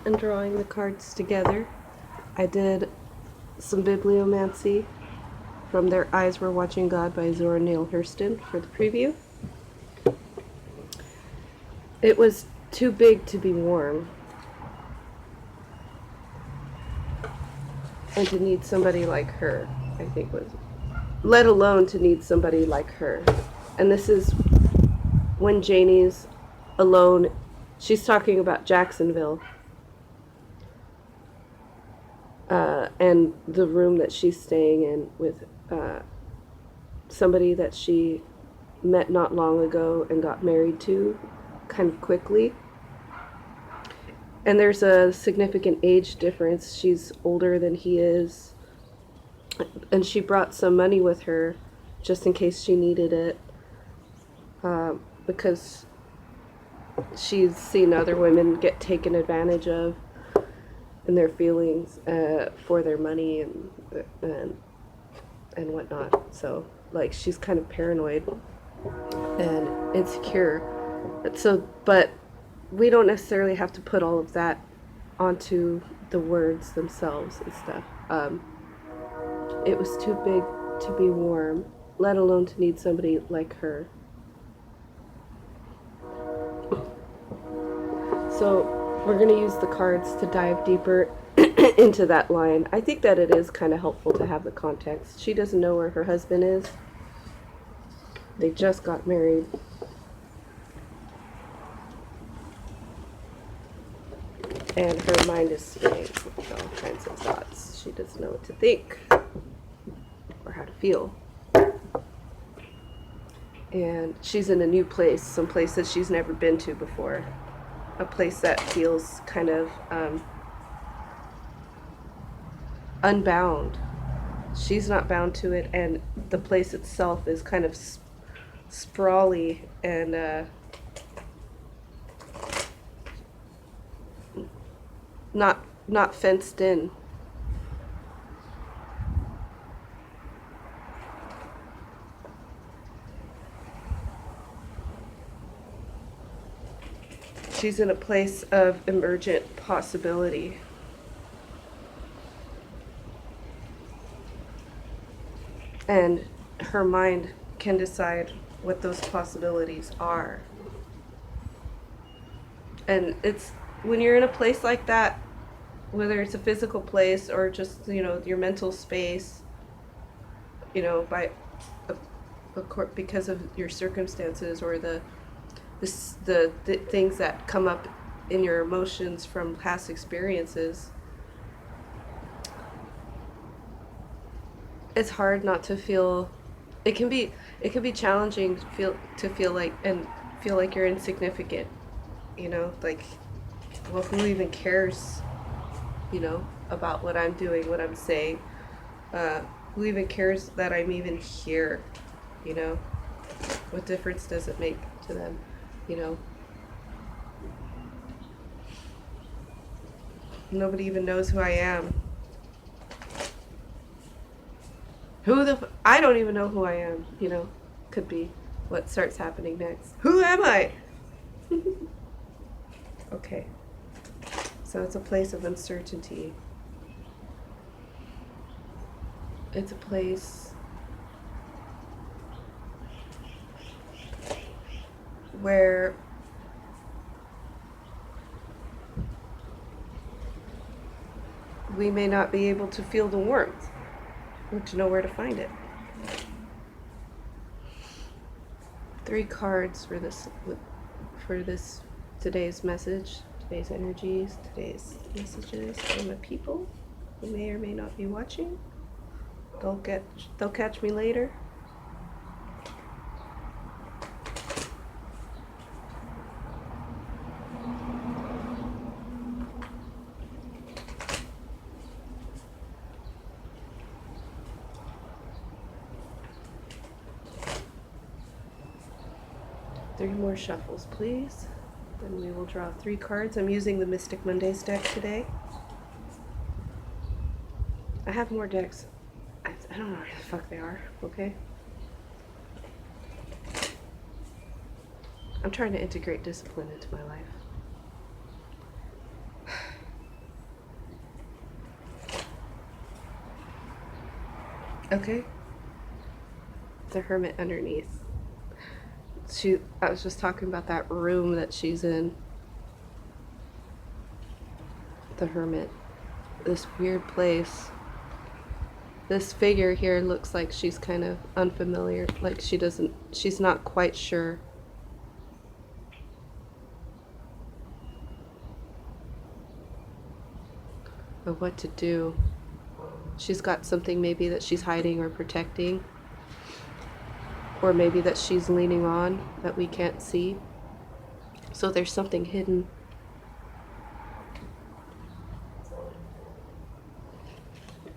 and drawing the cards together. I did some bibliomancy from Their Eyes Were Watching God by Zora Neale Hurston for the preview. It was too big to be warm, and to need somebody like her, I think was, let alone to need somebody like her. And this is when Janie's alone. She's talking about Jacksonville, and the room that she's staying in with somebody that she met not long ago and got married to kind of quickly. And there's a significant age difference. She's older than he is. And she brought some money with her just in case she needed it, because she's seen other women get taken advantage of in their feelings for their money and whatnot. So like she's kind of paranoid and insecure. So, but we don't necessarily have to put all of that onto the words themselves and stuff. It was too big to be warm, let alone to need somebody like her. So we're going to use the cards to dive deeper into that line. I think that it is kind of helpful to have the context. She doesn't know where her husband is. They just got married. And her mind is spinning with all kinds of thoughts. She doesn't know what to think or how to feel. And she's in a new place, some place that she's never been to before. A place that feels kind of unbound. She's not bound to it, and the place itself is kind of sprawly and not fenced in. She's in a place of emergent possibility. And her mind can decide what those possibilities are. And it's when you're in a place like that, whether it's a physical place or just, your mental space, by because of your circumstances or the things that come up in your emotions from past experiences, it's hard not to feel. It can be challenging to feel like you're insignificant. Like, well, who even cares? About what I'm doing, what I'm saying. Who even cares that I'm even here? What difference does it make to them? Nobody even knows who I am. I don't even know who I am, could be what starts happening next. Who am I? Okay. So it's a place of uncertainty. It's a place where we may not be able to feel the warmth or to know where to find it. 3 cards for this today's message, today's energies, today's messages from the people who may or may not be watching. They'll catch me later. Three more shuffles, please. Then we will draw 3 cards. I'm using the Mystic Mondays deck today. I have more decks. I don't know where the fuck they are, okay? I'm trying to integrate discipline into my life. Okay. The Hermit underneath. I was just talking about that room that she's in. The Hermit. This weird place. This figure here looks like she's kind of unfamiliar, like she's not quite sure of what to do. She's got something maybe that she's hiding or protecting, or maybe that she's leaning on that we can't see. So there's something hidden.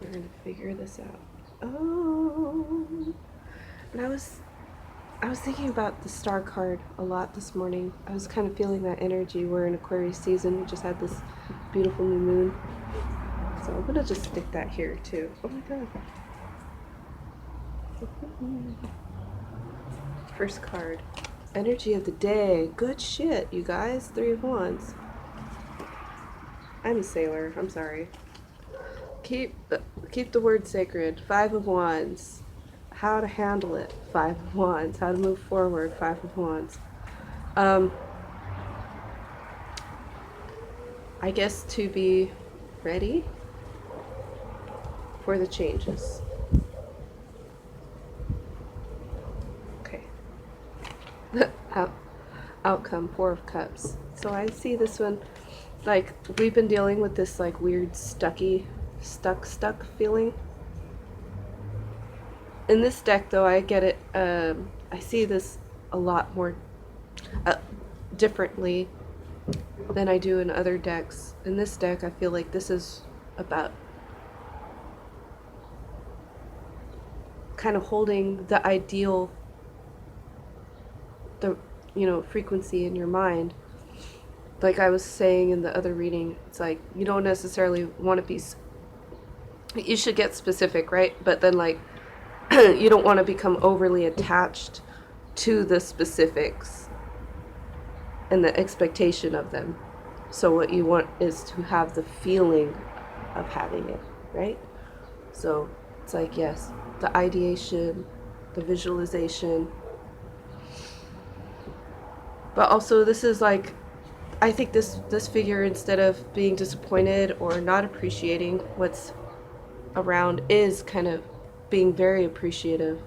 We're gonna figure this out. Oh, and I was thinking about the star card a lot this morning. I was kind of feeling that energy. We're in Aquarius season. We just had this beautiful new moon. So I'm gonna just stick that here too. Oh my god. First card. Energy of the day. Good shit, you guys. 3 of Wands. I'm a sailor. I'm sorry. Keep the word sacred. 5 of Wands. How to handle it. 5 of Wands. How to move forward. 5 of Wands. I guess to be ready for the changes. Okay. Outcome, 4 of Cups. So I see this one, like, we've been dealing with this, like, weird stuck feeling. In this deck, though, I get it, I see this a lot more differently than I do in other decks. In this deck, I feel like this is about kind of holding the ideal, the frequency in your mind. Like I was saying in the other reading, it's like you don't necessarily want to be, you should get specific, right? But then, like, you don't want to become overly attached to the specifics and the expectation of them. So what you want is to have the feeling of having it, right? So it's like, yes, the ideation, the visualization. But also this is like, I think this figure, instead of being disappointed or not appreciating what's around, is kind of being very appreciative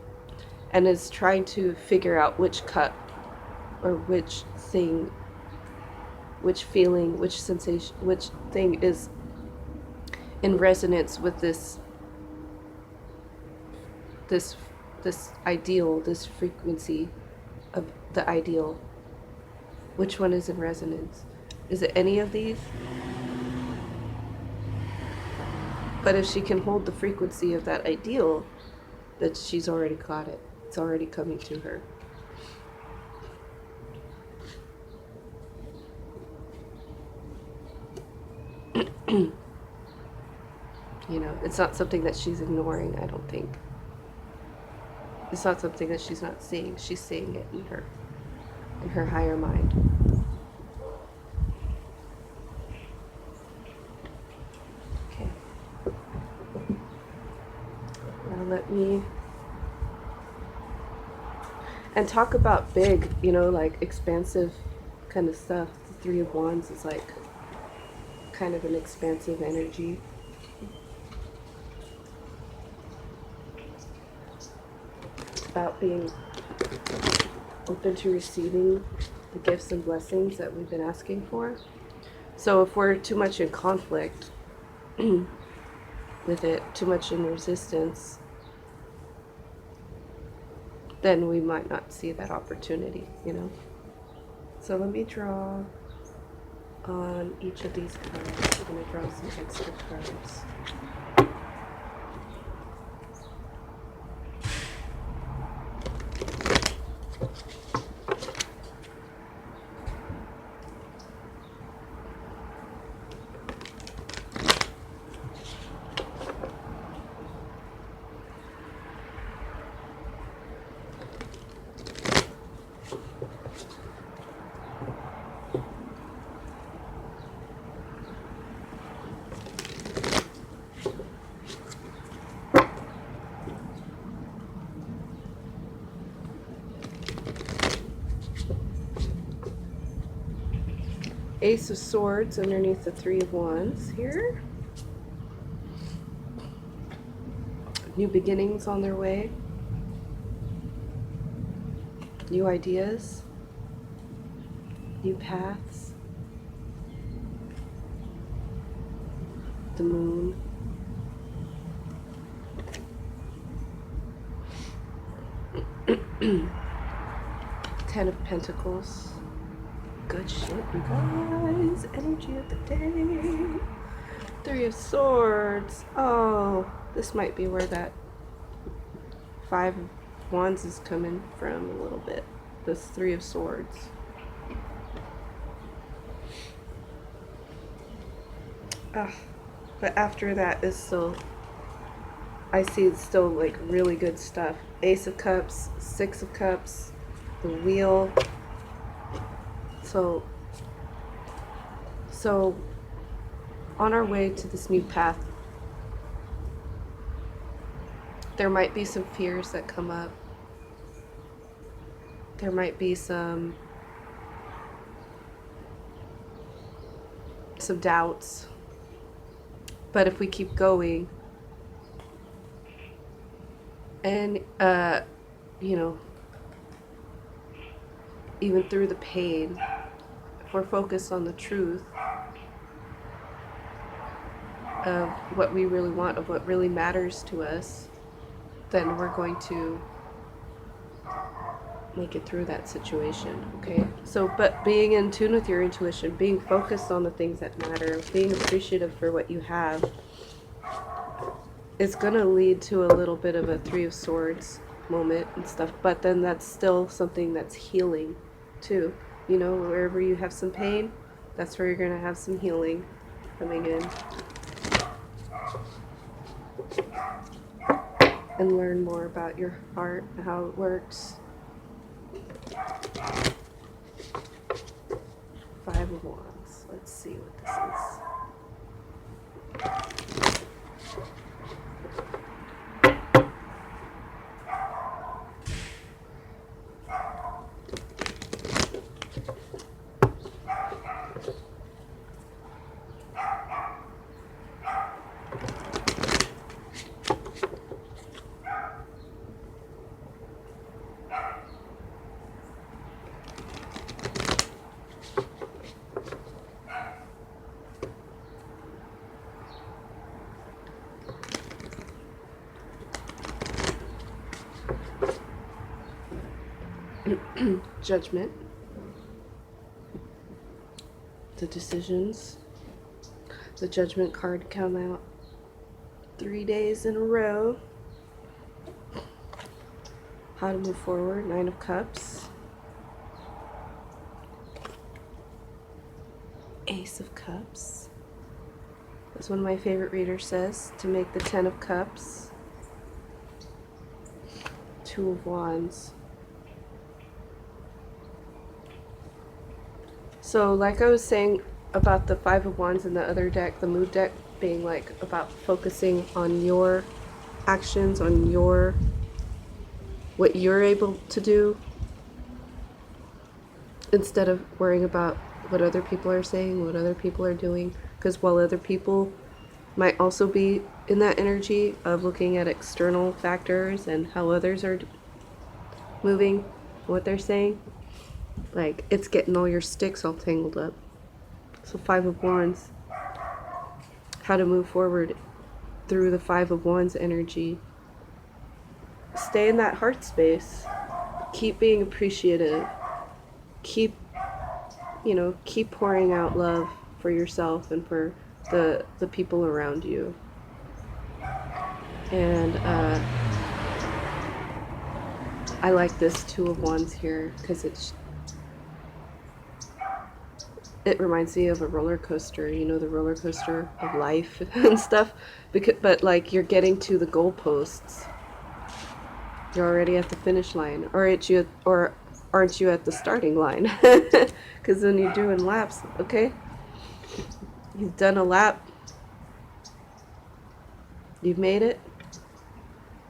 and is trying to figure out which cup or which thing, which feeling, which sensation, which thing is in resonance with this ideal, this frequency of the ideal. Which one is in resonance? Is it any of these? But if she can hold the frequency of that ideal, that she's already caught it. It's already coming to her. It's not something that she's ignoring, I don't think. It's not something that she's not seeing. She's seeing it in her higher mind. Okay. Now let me, and talk about big, like expansive kind of stuff. The 3 of Wands is like kind of an expansive energy. About being open to receiving the gifts and blessings that we've been asking for. So if we're too much in conflict with it, too much in resistance, then we might not see that opportunity, So let me draw on each of these cards. I'm going to draw some extra cards. Ace of Swords underneath the Three of Wands here. New beginnings on their way. New ideas. New paths. The Moon. Ten of Pentacles. Good shit, you guys. Energy of the day. Three of Swords. Oh, this might be where that Five of Wands is coming from a little bit. This Three of Swords. But after that is still, I see it's still like really good stuff. Ace of Cups, Six of Cups, the Wheel. So on our way to this new path, there might be some fears that come up. There might be some doubts. But if we keep going and, you know, even through the pain, if we're focused on the truth of what we really want, of what really matters to us, then we're going to make it through that situation, okay? So, but being in tune with your intuition, being focused on the things that matter, being appreciative for what you have, is gonna lead to a little bit of a Three of Swords moment and stuff, but then that's still something that's healing too. You know, wherever you have some pain, that's where you're gonna have some healing coming in. And learn more about your heart and how it works. Five of Wands. Let's see what this is. Judgment. The decisions. The Judgment card come out 3 days in a row. How to move forward. Nine of Cups. Ace of Cups. As one of my favorite readers says, to make the Ten of Cups. Two of Wands. So like I was saying about the Five of Wands in the other deck, the Mood deck, being like about focusing on your actions, on your, what you're able to do, instead of worrying about what other people are saying, what other people are doing. Because while other people might also be in that energy of looking at external factors and how others are moving, what they're saying, like, it's getting all your sticks all tangled up. So Five of Wands, how to move forward through the Five of Wands energy. Stay in that heart space. Keep being appreciative. Keep, you know, keep pouring out love for yourself and for the people around you. And I like this Two of Wands here because it reminds me of a roller coaster, you know, the roller coaster of life and stuff. But like, you're getting to the goalposts. You're already at the finish line, or aren't you at the starting line? Because then you're doing laps, okay? You've done a lap. You've made it,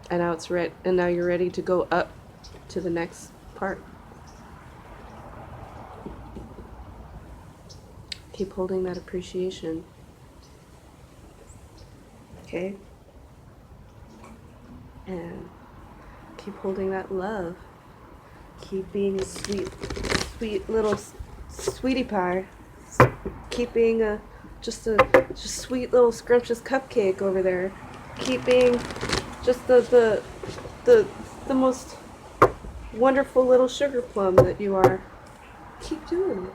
and now and now you're ready to go up to the next part. Keep holding that appreciation. Okay? And keep holding that love. Keep being a sweet little sweetie pie. Keep being just sweet little scrumptious cupcake over there. Keep being just the most wonderful little sugar plum that you are. Keep doing it.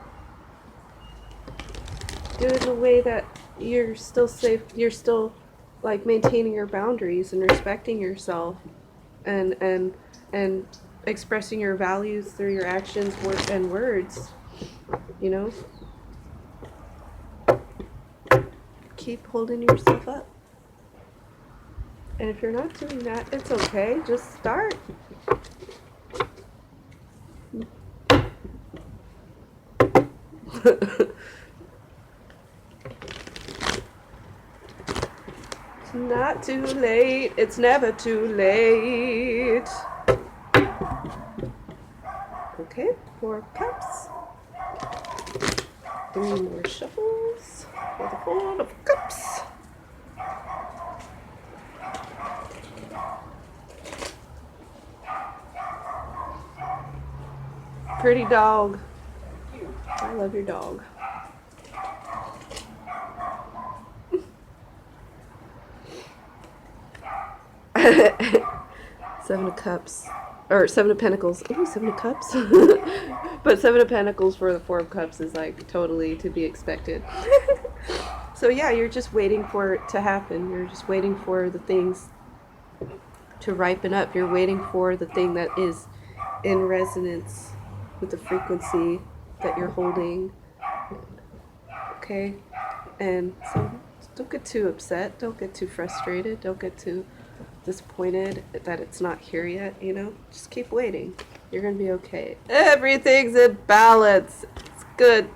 Do it in a way that you're still safe, you're still like maintaining your boundaries and respecting yourself and expressing your values through your actions and words, you know? Keep holding yourself up. And if you're not doing that, it's okay. Just start. It's not too late. It's never too late. Okay, 4 cups. 3 more shuffles for the 4 of cups. Pretty dog. I love your dog. Seven of Cups. Or 7 of Pentacles. Ooh, 7 of Cups. But 7 of Pentacles for the 4 of Cups is like totally to be expected. So yeah, you're just waiting for it to happen. You're just waiting for the things to ripen up. You're waiting for the thing that is in resonance with the frequency that you're holding. Okay? And so don't get too upset. Don't get too frustrated. Don't get too disappointed that it's not here yet, you know? Just keep waiting. You're gonna be okay. Everything's in balance. It's good.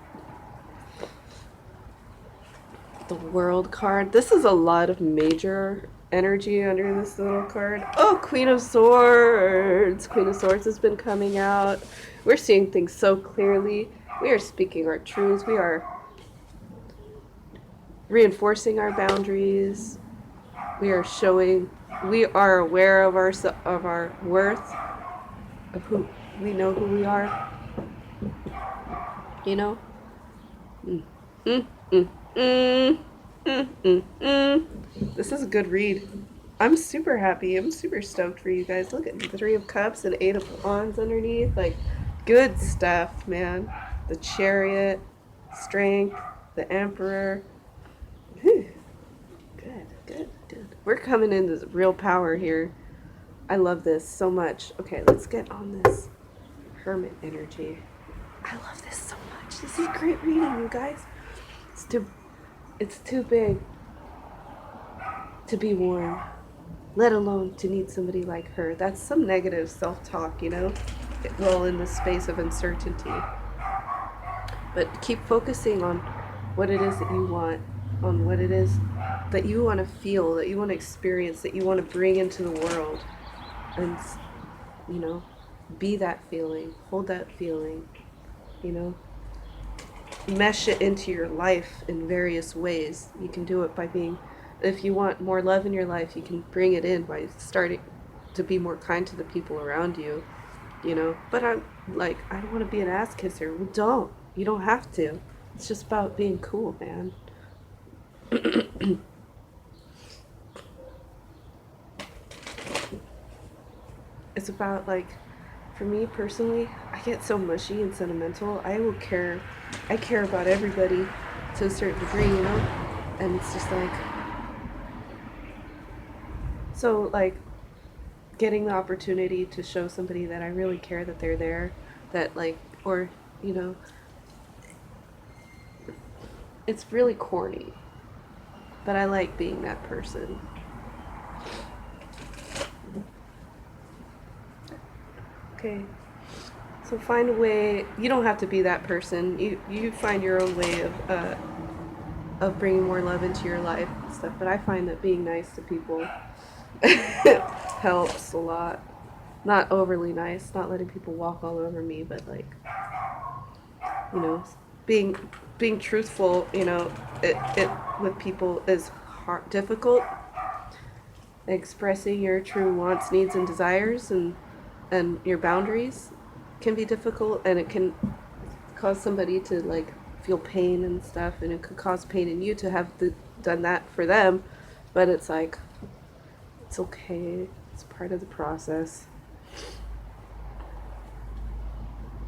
The World card. This is a lot of major energy under this little card. Oh, Queen of Swords. Queen of Swords has been coming out. We're seeing things so clearly. We are speaking our truths. We are reinforcing our boundaries. We are showing, we are aware of our worth, of who we know who we are. You know? This is a good read. I'm super happy. I'm super stoked for you guys. Look at the 3 of Cups and 8 of Wands underneath. Like, good stuff, man. The Chariot, Strength, the Emperor. Whew. Good. We're coming into real power here. I love this so much. Okay, let's get on this Hermit energy. I love this so much. This is great reading, you guys. It's too big to be warm, let alone to need somebody like her. That's some negative self-talk, you know? Well, in the space of uncertainty. But keep focusing on what it is that you want, on what it is that you want to feel, that you want to experience, that you want to bring into the world. And, you know, be that feeling, hold that feeling, you know? Mesh it into your life in various ways. You can do it by being, if you want more love in your life, you can bring it in by starting to be more kind to the people around you, you know? But I'm like, I don't want to be an ass kisser. Well, don't. You don't have to. It's just about being cool, man. It's about, like, for me personally, I get so mushy and sentimental. I care about everybody to a certain degree, you know? And it's just like, so, like, getting the opportunity to show somebody that I really care that they're there, that, like, or, you know, it's really corny, but I like being that person. Okay, so find a way. You don't have to be that person. You find your own way of bringing more love into your life and stuff. But I find that being nice to people helps a lot. Not overly nice, not letting people walk all over me, but like, you know, being being truthful, it with people is difficult. Expressing your true wants, needs, and desires, and your boundaries can be difficult, and it can cause somebody to like feel pain and stuff, and it could cause pain in you to have done that for them. But it's like, it's okay. It's part of the process.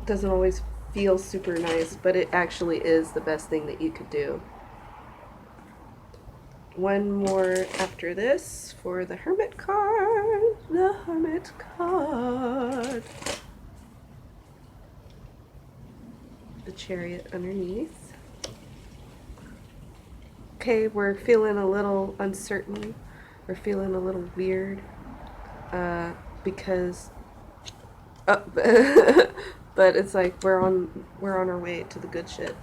It doesn't always feel super nice, but it actually is the best thing that you could do. One more after this for the Hermit card. The Hermit card. The Chariot underneath. Okay, we're feeling a little uncertain. We're feeling a little weird. Because but it's like we're on our way to the good shit.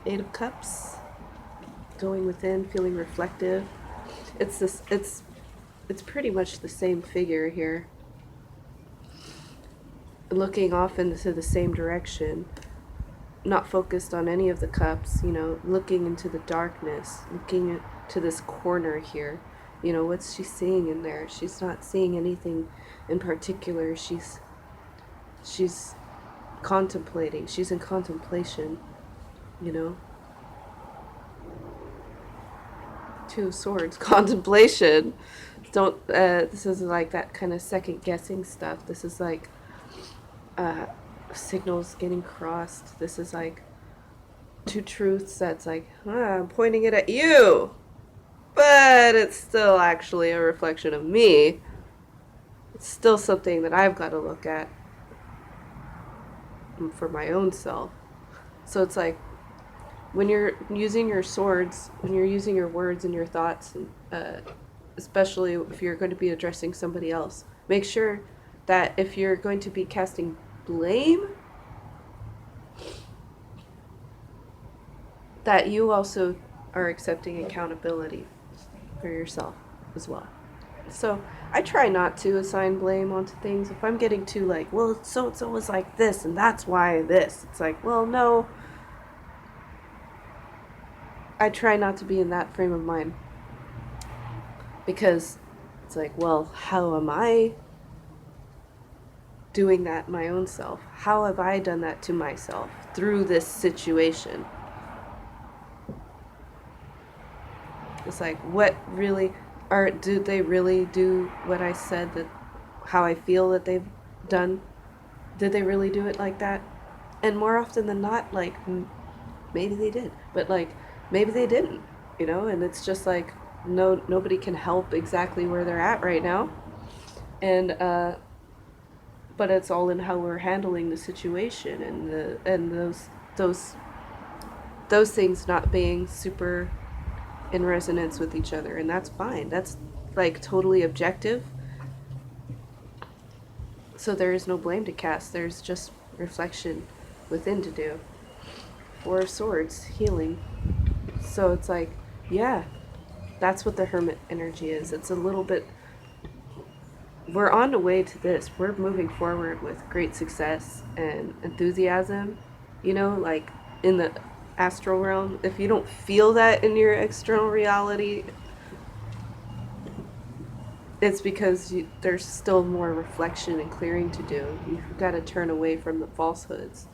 8 of Cups. Going within, feeling reflective. It's pretty much the same figure here. Looking off into the same direction. Not focused on any of the cups, looking into the darkness, looking to this corner here. What's she seeing in there? She's not seeing anything in particular. She's contemplating. She's in contemplation, 2 of Swords, contemplation. This is like that kind of second guessing stuff. This is like signals getting crossed. This is like 2 truths that's like, I'm pointing it at you, but it's still actually a reflection of me. It's still something that I've got to look at for my own self. So it's like, when you're using your swords, when you're using your words and your thoughts, especially if you're going to be addressing somebody else, make sure that if you're going to be casting blame, that you also are accepting accountability for yourself as well. So I try not to assign blame onto things. If I'm getting too like, well, so-and-so was like this, and that's why this. It's like, well, no. I try not to be in that frame of mind. Because it's like, well, how am I doing that my own self? How have I done that to myself through this situation? It's like, what really do they really do what I said, that how I feel that they've done? Did they really do it like that? And more often than not, like, maybe they did, but like, maybe they didn't, and it's just like, nobody can help exactly where they're at right now. And but it's all in how we're handling the situation, and those things not being super in resonance with each other, and that's fine. That's like totally objective. So there is no blame to cast. There's just reflection within to do. 4 of Swords, healing. So it's like, yeah, that's what the Hermit energy is. It's a little bit, we're on the way to this. We're moving forward with great success and enthusiasm, like in the astral realm. If you don't feel that in your external reality, it's because there's still more reflection and clearing to do. You've got to turn away from the falsehoods,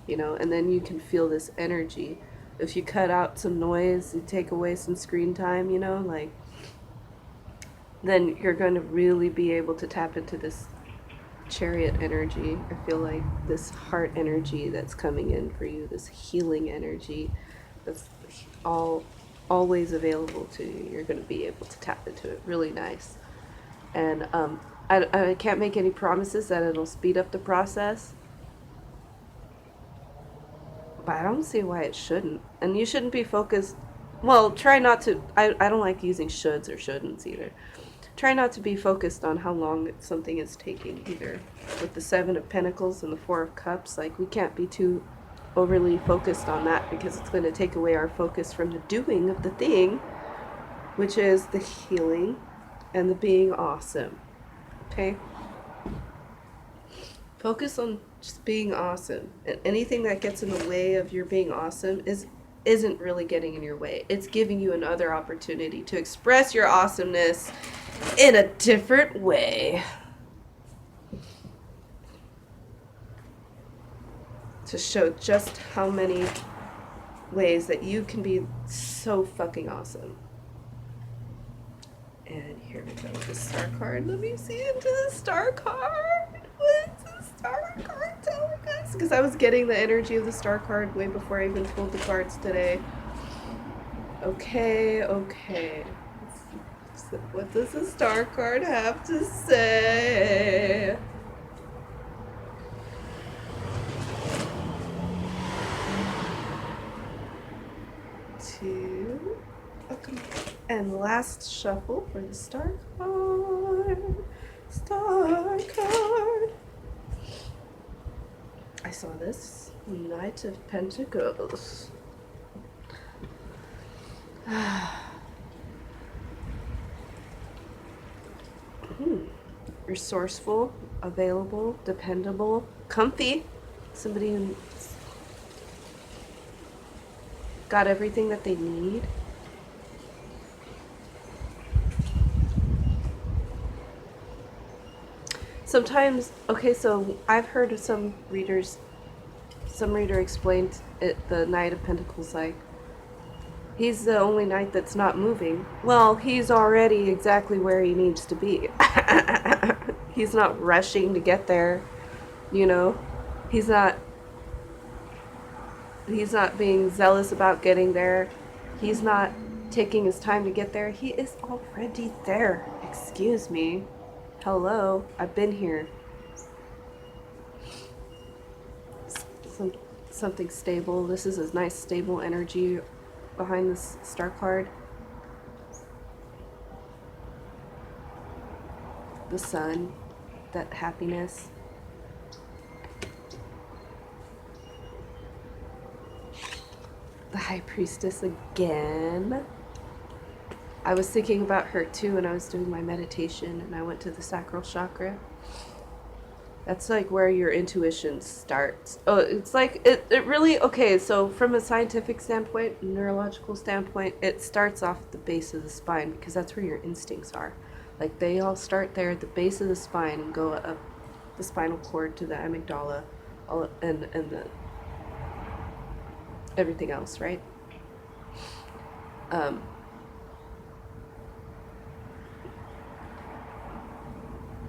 and then you can feel this energy. If you cut out some noise, you take away some screen time, then you're going to really be able to tap into this Chariot energy. I feel like this heart energy that's coming in for you, this healing energy that's always available to you. You're going to be able to tap into it really nice. And I can't make any promises that it'll speed up the process, but I don't see why it shouldn't. And you shouldn't be focused, well, try not to, I don't like using shoulds or shouldn'ts either. Try not to be focused on how long something is taking either. With the 7 of Pentacles and the 4 of Cups, like, we can't be too overly focused on that, because it's going to take away our focus from the doing of the thing, which is the healing and the being awesome. Okay? Focus on just being awesome. And anything that gets in the way of your being awesome is isn't really getting in your way. It's giving you another opportunity to express your awesomeness in a different way. To show just how many ways that you can be so fucking awesome. And here we go with the star card. Let me see into the star card. What's the star card telling us? Because I was getting the energy of the star card way before I even pulled the cards today. Okay. So what does the star card have to say? Two. Okay. And last shuffle for the star card. Star card. I saw this. Knight of Pentacles. Resourceful, available, dependable, comfy. Somebody who got everything that they need. Sometimes, okay, so I've heard of some reader explained it, the Knight of Pentacles, like, he's the only knight that's not moving. Well, he's already exactly where he needs to be. He's not rushing to get there, you know? He's not being zealous about getting there. He's not taking his time to get there. He is already there. Excuse me. Hello, I've been here. Something stable. This is a nice stable energy behind this star card. The sun, that happiness. The High Priestess again. I was thinking about her too when I was doing my meditation, and I went to the sacral chakra. That's like where your intuition starts. Oh, it's like, it really, okay, so from a scientific standpoint, neurological standpoint, it starts off at the base of the spine, because that's where your instincts are. Like, they all start there at the base of the spine and go up the spinal cord to the amygdala, and the everything else, right?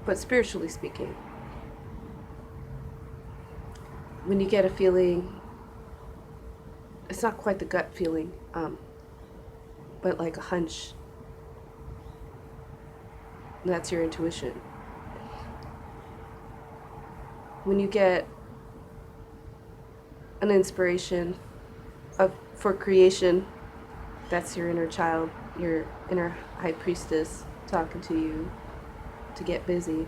But spiritually speaking, when you get a feeling, it's not quite the gut feeling, but like a hunch, that's your intuition. When you get an inspiration for creation, that's your inner child, your inner high priestess talking to you to get busy,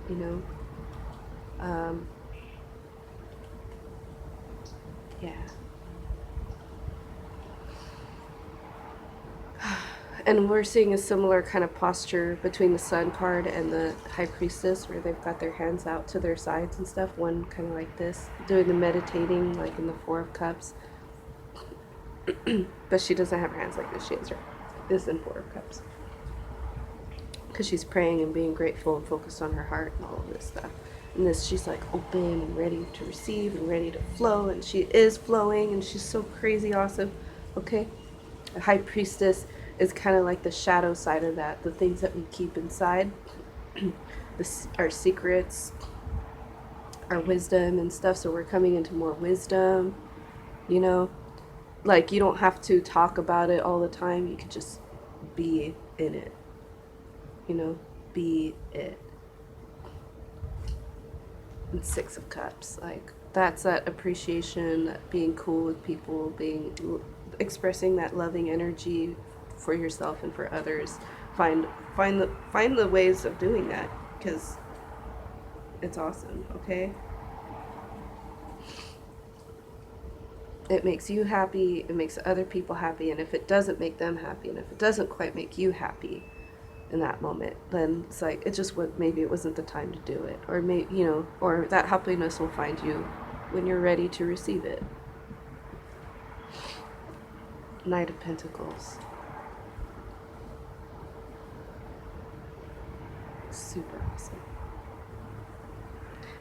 you know? Yeah. And we're seeing a similar kind of posture between the Sun card and the High Priestess, where they've got their hands out to their sides and stuff. One kind of like this, doing the meditating, like in the Four of Cups. But she doesn't have her hands like this. She has her this in Four of Cups. Because she's praying and being grateful and focused on her heart and all of this stuff. And this, she's like open and ready to receive and ready to flow. And she is flowing and she's so crazy awesome. Okay? The High Priestess is kind of like the shadow side of that, the things that we keep inside, our secrets, our wisdom and stuff. So we're coming into more wisdom, you know, like you don't have to talk about it all the time. You could just be in it, you know, be it. And Six of Cups, like that's that appreciation, that being cool with people, expressing that loving energy for yourself and for others. Find the ways of doing that, because it's awesome. Okay, it makes you happy, it makes other people happy, and if it doesn't make them happy, and if it doesn't quite make you happy in that moment, then it's like it just maybe it wasn't the time to do it, or maybe, you know, or that happiness will find you when you're ready to receive it. Knight of Pentacles. Super awesome.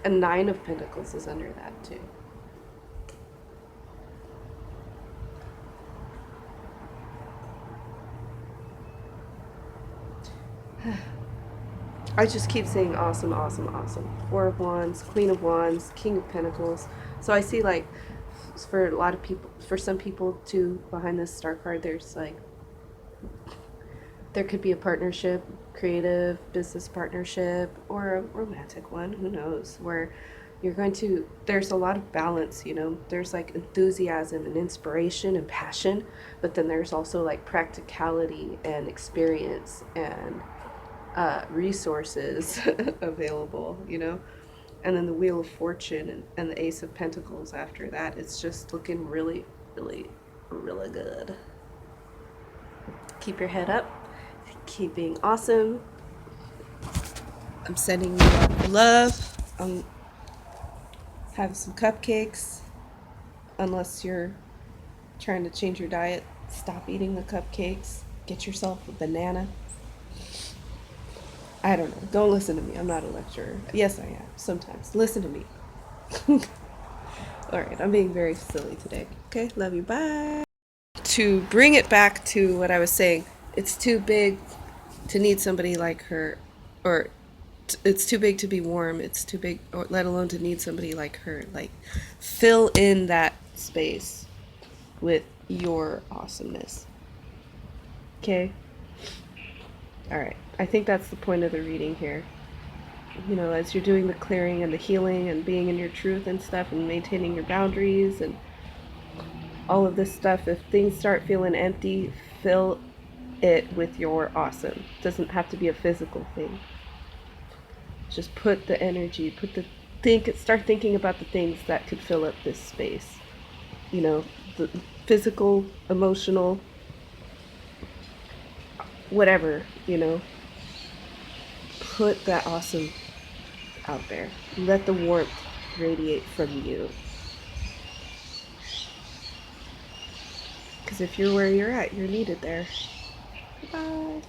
And Nine of Pentacles is under that too. I just keep saying awesome, awesome, awesome. Four of Wands, Queen of Wands, King of Pentacles. So I see like for a lot of people, for some people too, behind this star card, there's like, there could be a partnership, creative business partnership, or a romantic one, who knows, where you're going to, there's a lot of balance, you know, there's like enthusiasm and inspiration and passion, but then there's also like practicality and experience and resources available, you know. And then the Wheel of Fortune and the Ace of Pentacles after that. It's just looking really, really, really good. Keep your head up. Keep being awesome. I'm sending you love. Have some cupcakes. Unless you're trying to change your diet, stop eating the cupcakes. Get yourself a banana. I don't know. Don't listen to me. I'm not a lecturer. Yes, I am. Sometimes. Listen to me. Alright, I'm being very silly today. Okay, love you. Bye. To bring it back to what I was saying, it's too big to need somebody like her, or it's too big to be warm. It's too big, or let alone to need somebody like her. Like, fill in that space with your awesomeness. Okay? Alright. I think that's the point of the reading here. You know, as you're doing the clearing and the healing and being in your truth and stuff and maintaining your boundaries and all of this stuff, if things start feeling empty, fill it with your awesome. It doesn't have to be a physical thing. Just put the energy, start thinking about the things that could fill up this space. You know, the physical, emotional, whatever, you know. Put that awesome out there. Let the warmth radiate from you. Because if you're where you're at, you're needed there. Bye.